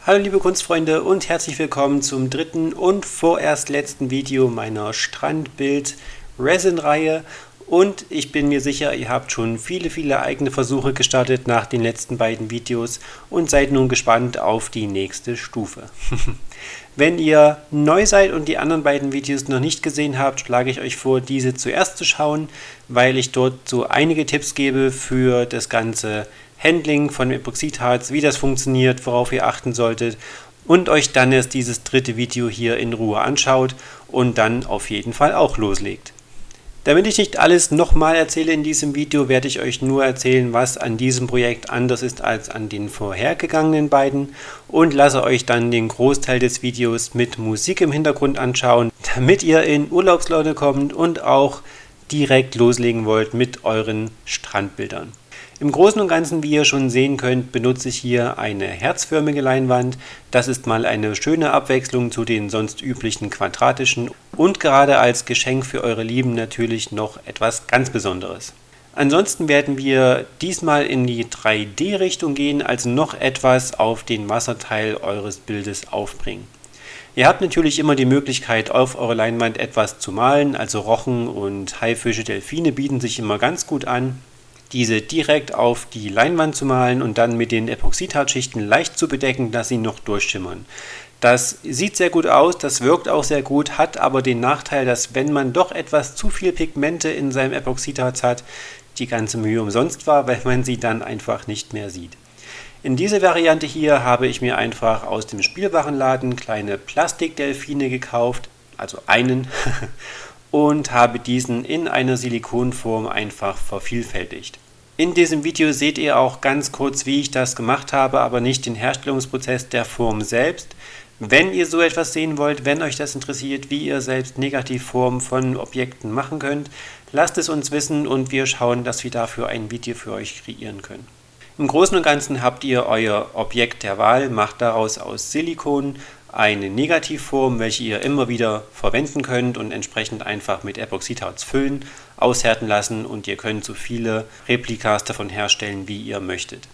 Hallo liebe Kunstfreunde und herzlich willkommen zum dritten und vorerst letzten Video meiner Strandbild-Resin-Reihe. Und ich bin mir sicher, ihr habt schon viele eigene Versuche gestartet nach den letzten beiden Videos und seid nun gespannt auf die nächste Stufe. Wenn ihr neu seid und die anderen beiden Videos noch nicht gesehen habt, schlage ich euch vor, diese zuerst zu schauen, weil ich dort so einige Tipps gebe für das ganze Handling von Epoxidharz, wie das funktioniert, worauf ihr achten solltet und euch dann erst dieses dritte Video hier in Ruhe anschaut und dann auf jeden Fall auch loslegt. Damit ich nicht alles nochmal erzähle in diesem Video, werde ich euch nur erzählen, was an diesem Projekt anders ist als an den vorhergegangenen beiden und lasse euch dann den Großteil des Videos mit Musik im Hintergrund anschauen, damit ihr in Urlaubslaune kommt und auch direkt loslegen wollt mit euren Strandbildern. Im Großen und Ganzen, wie ihr schon sehen könnt, benutze ich hier eine herzförmige Leinwand. Das ist mal eine schöne Abwechslung zu den sonst üblichen quadratischen und gerade als Geschenk für eure Lieben natürlich noch etwas ganz Besonderes. Ansonsten werden wir diesmal in die 3D-Richtung gehen, also noch etwas auf den Wasserteil eures Bildes aufbringen. Ihr habt natürlich immer die Möglichkeit, auf eure Leinwand etwas zu malen, also Rochen und Haifische, Delfine bieten sich immer ganz gut an. Diese direkt auf die Leinwand zu malen und dann mit den Epoxidharzschichten leicht zu bedecken, dass sie noch durchschimmern. Das sieht sehr gut aus, das wirkt auch sehr gut, hat aber den Nachteil, dass wenn man doch etwas zu viel Pigmente in seinem Epoxidharz hat, die ganze Mühe umsonst war, weil man sie dann einfach nicht mehr sieht. In dieser Variante hier habe ich mir einfach aus dem Spielwarenladen kleine Plastikdelfine gekauft, also einen, und habe diesen in einer Silikonform einfach vervielfältigt. In diesem Video seht ihr auch ganz kurz, wie ich das gemacht habe, aber nicht den Herstellungsprozess der Form selbst. Wenn ihr so etwas sehen wollt, wenn euch das interessiert, wie ihr selbst Negativformen von Objekten machen könnt, lasst es uns wissen und wir schauen, dass wir dafür ein Video für euch kreieren können. Im Großen und Ganzen habt ihr euer Objekt der Wahl, macht daraus aus Silikon eine Negativform, welche ihr immer wieder verwenden könnt und entsprechend einfach mit Epoxidharz füllen, aushärten lassen und ihr könnt so viele Replikas davon herstellen, wie ihr möchtet.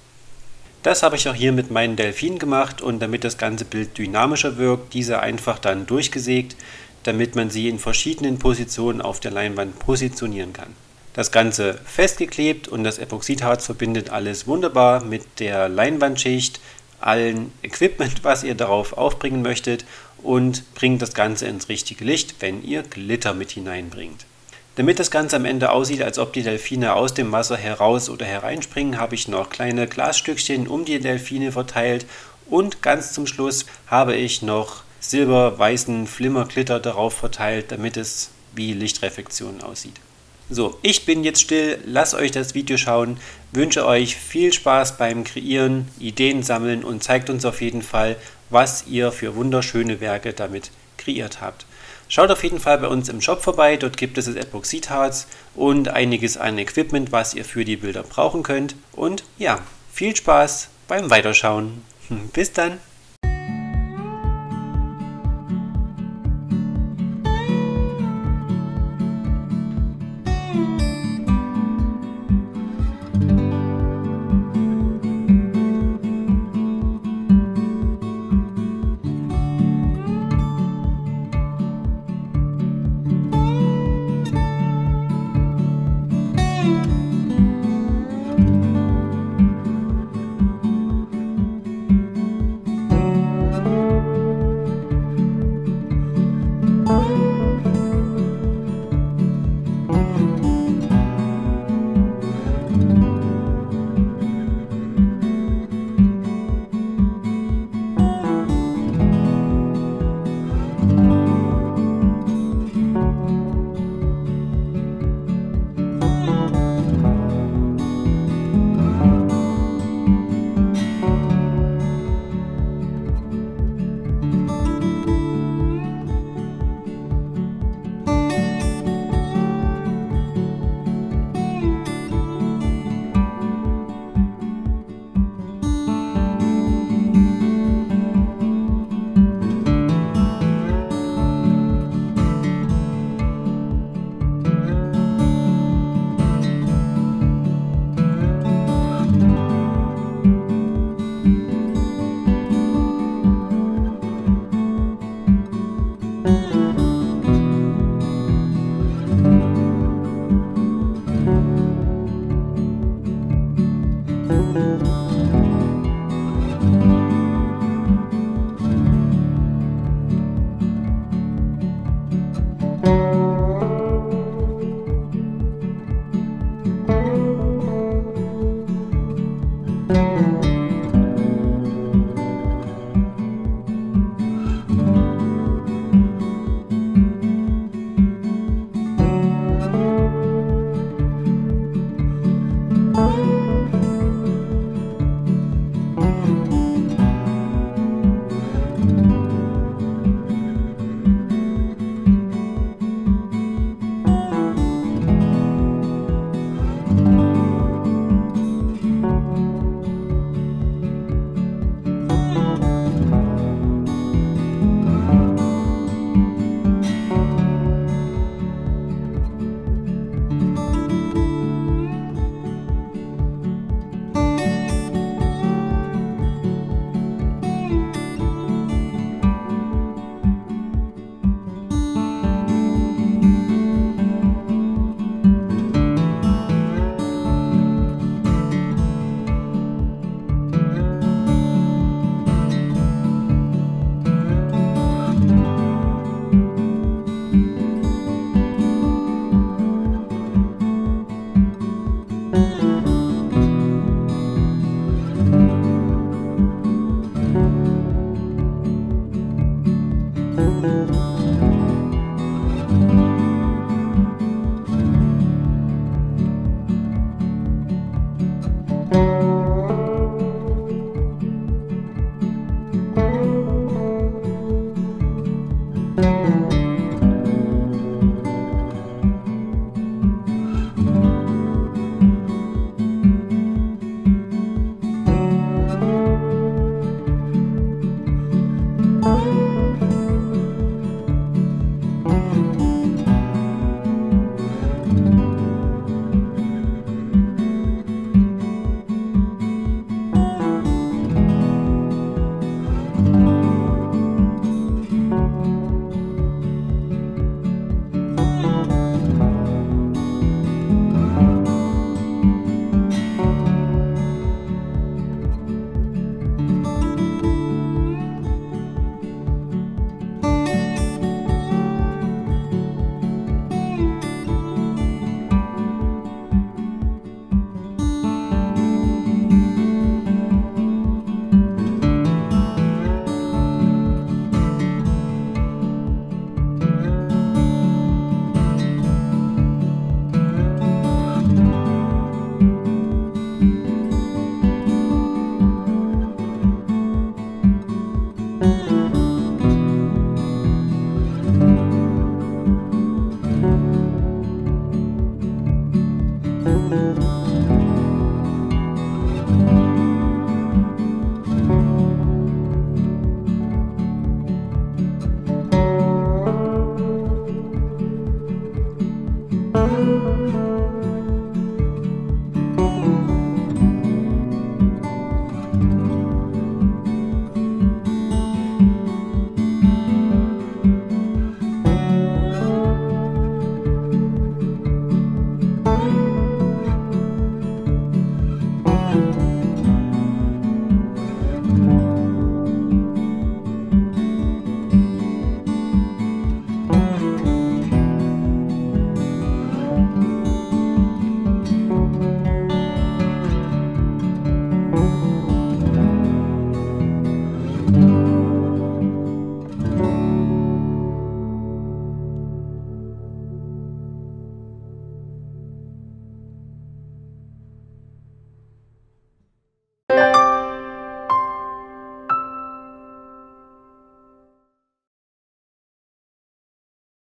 Das habe ich auch hier mit meinen Delfinen gemacht und damit das ganze Bild dynamischer wirkt, diese einfach dann durchgesägt, damit man sie in verschiedenen Positionen auf der Leinwand positionieren kann. Das Ganze festgeklebt und das Epoxidharz verbindet alles wunderbar mit der Leinwandschicht, allen Equipment, was ihr darauf aufbringen möchtet und bringt das Ganze ins richtige Licht, wenn ihr Glitter mit hineinbringt. Damit das Ganze am Ende aussieht, als ob die Delfine aus dem Wasser heraus oder hereinspringen, habe ich noch kleine Glasstückchen um die Delfine verteilt und ganz zum Schluss habe ich noch silber-weißen Flimmerglitter darauf verteilt, damit es wie Lichtreflexion aussieht. So, ich bin jetzt still, lasst euch das Video schauen, wünsche euch viel Spaß beim Kreieren, Ideen sammeln und zeigt uns auf jeden Fall, was ihr für wunderschöne Werke damit kreiert habt. Schaut auf jeden Fall bei uns im Shop vorbei, dort gibt es das Epoxidharz und einiges an Equipment, was ihr für die Bilder brauchen könnt. Und ja, viel Spaß beim Weiterschauen. Bis dann!